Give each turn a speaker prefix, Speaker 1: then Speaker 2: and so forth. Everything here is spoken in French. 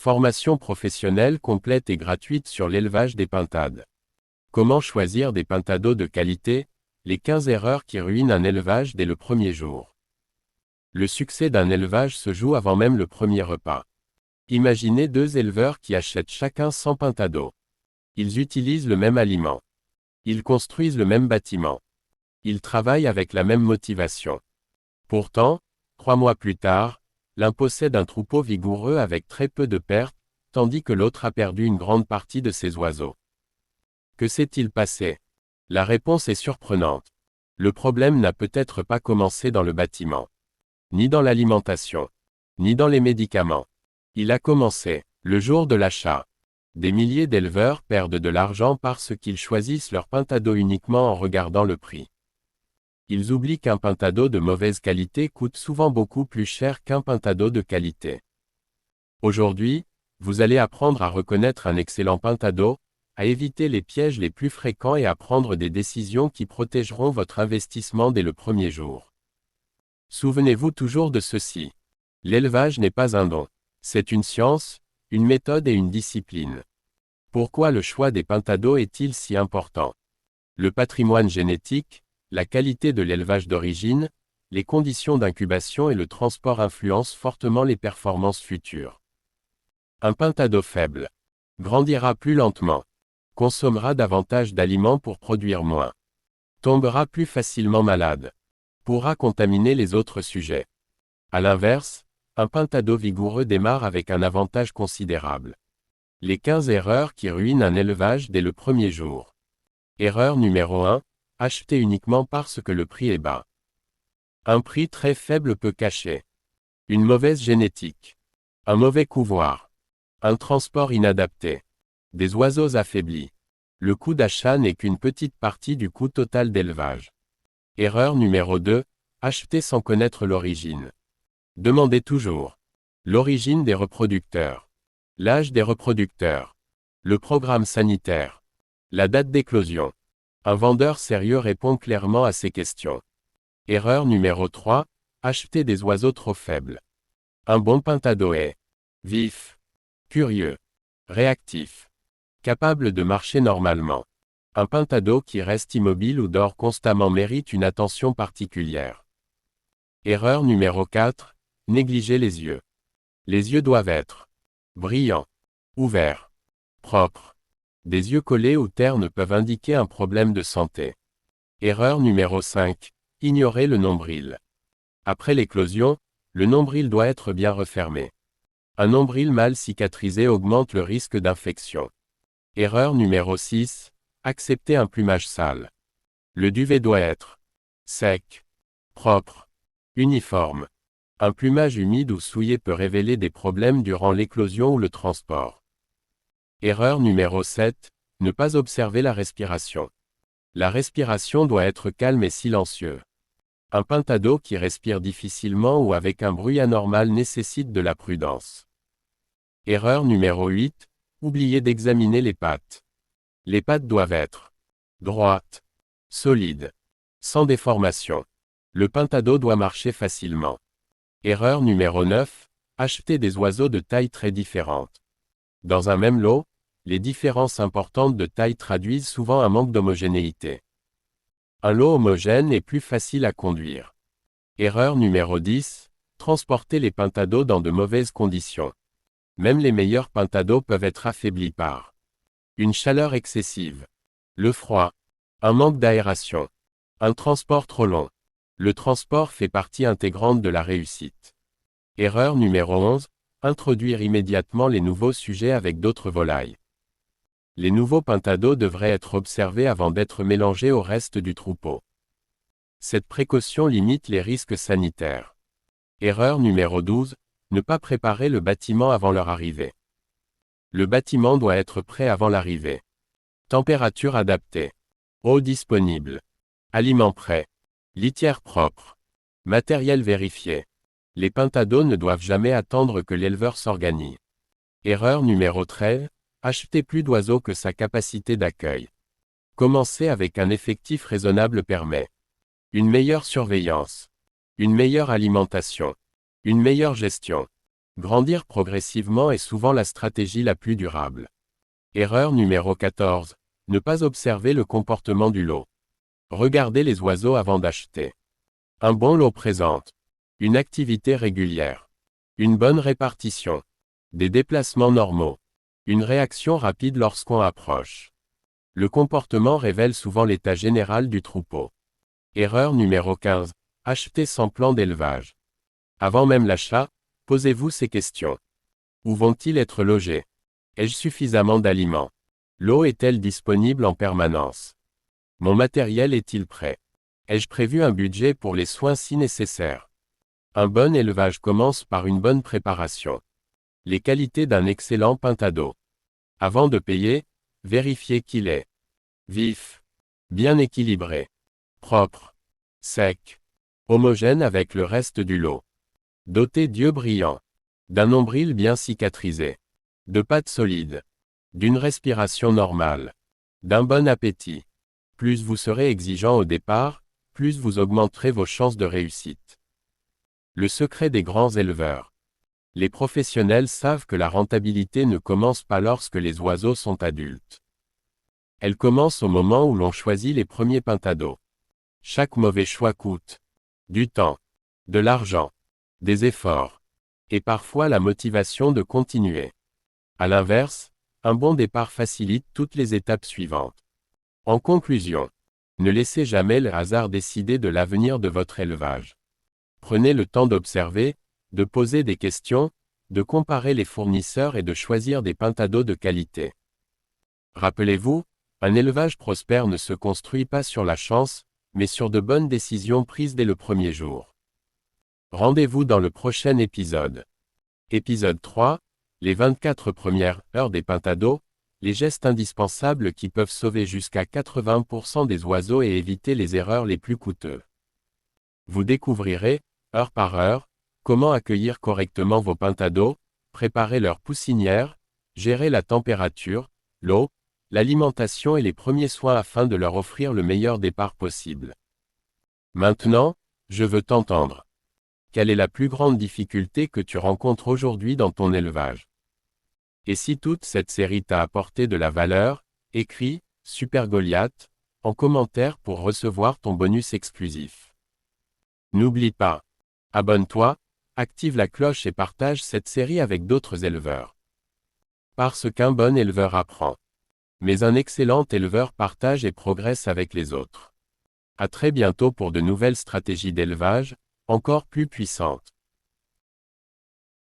Speaker 1: Formation professionnelle complète et gratuite sur l'élevage des pintades. Comment choisir des pintados de qualité? Les 15 erreurs qui ruinent un élevage dès le premier jour. Le succès d'un élevage se joue avant même le premier repas. Imaginez deux éleveurs qui achètent chacun 100 pintados. Ils utilisent le même aliment. Ils construisent le même bâtiment. Ils travaillent avec la même motivation. Pourtant, 3 mois plus tard, l'un possède un troupeau vigoureux avec très peu de pertes, tandis que l'autre a perdu une grande partie de ses oiseaux. Que s'est-il passé? La réponse est surprenante. Le problème n'a peut-être pas commencé dans le bâtiment, ni dans l'alimentation, ni dans les médicaments. Il a commencé, le jour de l'achat. Des milliers d'éleveurs perdent de l'argent parce qu'ils choisissent leur pintado uniquement en regardant le prix. Ils oublient qu'un pintado de mauvaise qualité coûte souvent beaucoup plus cher qu'un pintado de qualité. Aujourd'hui, vous allez apprendre à reconnaître un excellent pintado, à éviter les pièges les plus fréquents et à prendre des décisions qui protégeront votre investissement dès le premier jour. Souvenez-vous toujours de ceci. L'élevage n'est pas un don. C'est une science, une méthode et une discipline. Pourquoi le choix des pintados est-il si important? Le patrimoine génétique, la qualité de l'élevage d'origine, les conditions d'incubation et le transport influencent fortement les performances futures. Un pintado faible grandira plus lentement, consommera davantage d'aliments pour produire moins, tombera plus facilement malade, pourra contaminer les autres sujets. À l'inverse, un pintado vigoureux démarre avec un avantage considérable. Les 15 erreurs qui ruinent un élevage dès le premier jour. Erreur numéro 1, acheter uniquement parce que le prix est bas. Un prix très faible peut cacher une mauvaise génétique, un mauvais couvoir, un transport inadapté, des oiseaux affaiblis. Le coût d'achat n'est qu'une petite partie du coût total d'élevage. Erreur numéro 2, acheter sans connaître l'origine. Demandez toujours l'origine des reproducteurs, l'âge des reproducteurs, le programme sanitaire, la date d'éclosion. Un vendeur sérieux répond clairement à ces questions. Erreur numéro 3, acheter des oiseaux trop faibles. Un bon pintado est vif, curieux, réactif, capable de marcher normalement. Un pintado qui reste immobile ou dort constamment mérite une attention particulière. Erreur numéro 4, négliger les yeux. Les yeux doivent être brillants, ouverts, propres. Des yeux collés ou ternes peuvent indiquer un problème de santé. Erreur numéro 5, ignorer le nombril. Après l'éclosion, le nombril doit être bien refermé. Un nombril mal cicatrisé augmente le risque d'infection. Erreur numéro 6, accepter un plumage sale. Le duvet doit être sec, propre, uniforme. Un plumage humide ou souillé peut révéler des problèmes durant l'éclosion ou le transport. Erreur numéro 7, ne pas observer la respiration. La respiration doit être calme et silencieuse. Un pintado qui respire difficilement ou avec un bruit anormal nécessite de la prudence. Erreur numéro 8, oublier d'examiner les pattes. Les pattes doivent être droites, solides, sans déformation. Le pintado doit marcher facilement. Erreur numéro 9, acheter des oiseaux de taille très différentes. Dans un même lot, les différences importantes de taille traduisent souvent un manque d'homogénéité. Un lot homogène est plus facile à conduire. Erreur numéro 10, transporter les pintados dans de mauvaises conditions. Même les meilleurs pintados peuvent être affaiblis par une chaleur excessive, le froid, un manque d'aération, un transport trop long. Le transport fait partie intégrante de la réussite. Erreur numéro 11, introduire immédiatement les nouveaux sujets avec d'autres volailles. Les nouveaux pintados devraient être observés avant d'être mélangés au reste du troupeau. Cette précaution limite les risques sanitaires. Erreur numéro 12, ne pas préparer le bâtiment avant leur arrivée. Le bâtiment doit être prêt avant l'arrivée. Température adaptée. Eau disponible. Aliments prêts. Litière propre. Matériel vérifié. Les pintados ne doivent jamais attendre que l'éleveur s'organise. Erreur numéro 13, acheter plus d'oiseaux que sa capacité d'accueil. Commencer avec un effectif raisonnable permet une meilleure surveillance, une meilleure alimentation, une meilleure gestion. Grandir progressivement est souvent la stratégie la plus durable. Erreur numéro 14. Ne pas observer le comportement du lot. Regardez les oiseaux avant d'acheter. Un bon lot présente une activité régulière, une bonne répartition, des déplacements normaux, une réaction rapide lorsqu'on approche. Le comportement révèle souvent l'état général du troupeau. Erreur numéro 15. Acheter sans plan d'élevage. Avant même l'achat, posez-vous ces questions. Où vont-ils être logés? Ai-je suffisamment d'aliments? L'eau est-elle disponible en permanence? Mon matériel est-il prêt? Ai-je prévu un budget pour les soins si nécessaires? Un bon élevage commence par une bonne préparation. Les qualités d'un excellent pintado. Avant de payer, vérifiez qu'il est vif, bien équilibré, propre, sec, homogène avec le reste du lot, doté d'yeux brillants, d'un nombril bien cicatrisé, de pattes solides, d'une respiration normale, d'un bon appétit. Plus vous serez exigeant au départ, plus vous augmenterez vos chances de réussite. Le secret des grands éleveurs. Les professionnels savent que la rentabilité ne commence pas lorsque les oiseaux sont adultes. Elle commence au moment où l'on choisit les premiers pintados. Chaque mauvais choix coûte du temps, de l'argent, des efforts, et parfois la motivation de continuer. À l'inverse, un bon départ facilite toutes les étapes suivantes. En conclusion, ne laissez jamais le hasard décider de l'avenir de votre élevage. Prenez le temps d'observer, de poser des questions, de comparer les fournisseurs et de choisir des pintados de qualité. Rappelez-vous, un élevage prospère ne se construit pas sur la chance, mais sur de bonnes décisions prises dès le premier jour. Rendez-vous dans le prochain épisode. Épisode 3, les 24 premières heures des pintados, les gestes indispensables qui peuvent sauver jusqu'à 80% des oiseaux et éviter les erreurs les plus coûteuses. Vous découvrirez, heure par heure, comment accueillir correctement vos pintados, préparer leur poussinière, gérer la température, l'eau, l'alimentation et les premiers soins afin de leur offrir le meilleur départ possible. Maintenant, je veux t'entendre. Quelle est la plus grande difficulté que tu rencontres aujourd'hui dans ton élevage? Et si toute cette série t'a apporté de la valeur, écris « Super Goliath » en commentaire pour recevoir ton bonus exclusif. N'oublie pas. Abonne-toi, active la cloche et partage cette série avec d'autres éleveurs. Parce qu'un bon éleveur apprend. Mais un excellent éleveur partage et progresse avec les autres. À très bientôt pour de nouvelles stratégies d'élevage, encore plus puissantes.